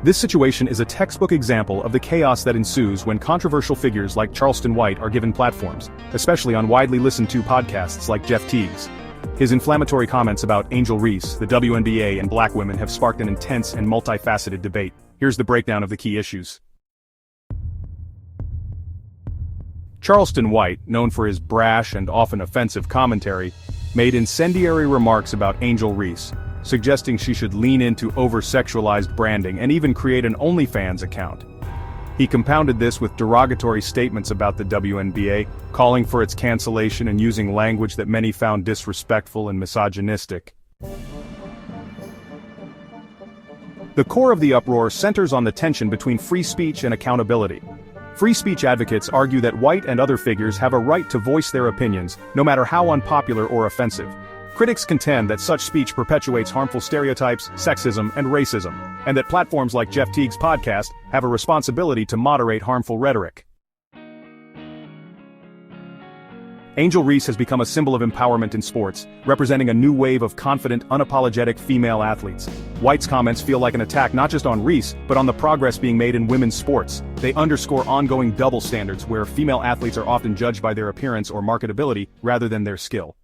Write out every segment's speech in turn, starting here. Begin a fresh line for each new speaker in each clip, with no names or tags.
This situation is a textbook example of the chaos that ensues when controversial figures like Charleston White are given platforms, especially on widely listened to podcasts like Jeff Teagues. His inflammatory comments about Angel Reese, the WNBA, and black women have sparked an intense and multifaceted debate. Here's the breakdown of the key issues. Charleston White, known for his brash and often offensive commentary, made incendiary remarks about Angel Reese, suggesting she should lean into over-sexualized branding and even create an OnlyFans account. He compounded this with derogatory statements about the WNBA, calling for its cancellation and using language that many found disrespectful and misogynistic. The core of the uproar centers on the tension between free speech and accountability. Free speech advocates argue that White and other figures have a right to voice their opinions, no matter how unpopular or offensive. Critics contend that such speech perpetuates harmful stereotypes, sexism, and racism, and that platforms like Jeff Teagues' podcast have a responsibility to moderate harmful rhetoric. Angel Reese has become a symbol of empowerment in sports, representing a new wave of confident, unapologetic female athletes. White's comments feel like an attack not just on Reese, but on the progress being made in women's sports. They underscore ongoing double standards where female athletes are often judged by their appearance or marketability rather than their skill.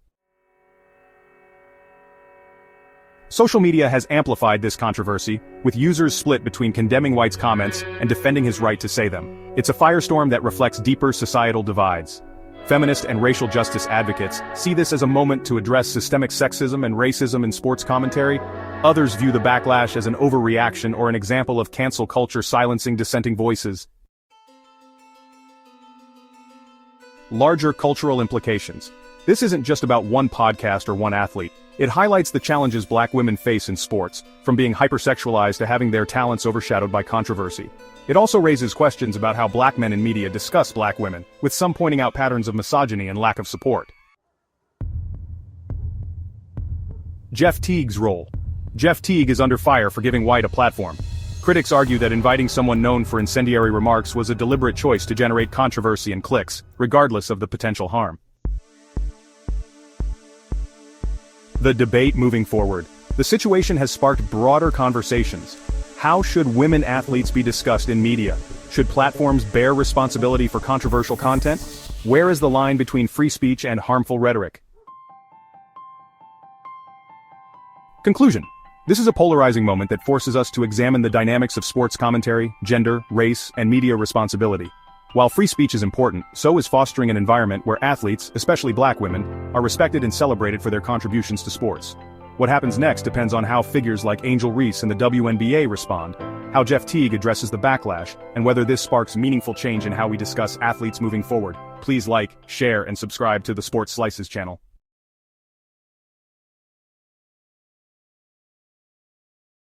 Social media has amplified this controversy, with users split between condemning White's comments and defending his right to say them. It's a firestorm that reflects deeper societal divides. Feminist and racial justice advocates see this as a moment to address systemic sexism and racism in sports commentary. Others view the backlash as an overreaction or an example of cancel culture silencing dissenting voices. Larger cultural implications. This isn't just about one podcast or one athlete. It highlights the challenges black women face in sports, from being hypersexualized to having their talents overshadowed by controversy. It also raises questions about how black men in media discuss black women, with some pointing out patterns of misogyny and lack of support. Jeff Teagues' role. Jeff Teague is under fire for giving White a platform. Critics argue that inviting someone known for incendiary remarks was a deliberate choice to generate controversy and clicks, regardless of the potential harm. The debate moving forward. The situation has sparked broader conversations. How should women athletes be discussed in media? Should platforms bear responsibility for controversial content? Where is the line between free speech and harmful rhetoric? Conclusion. This is a polarizing moment that forces us to examine the dynamics of sports commentary, gender, race, and media responsibility. While free speech is important, so is fostering an environment where athletes, especially black women, are respected and celebrated for their contributions to sports. What happens next depends on how figures like Angel Reese and the WNBA respond, how Jeff Teague addresses the backlash, and whether this sparks meaningful change in how we discuss athletes moving forward. Please like, share, and subscribe to the SportsSlices channel.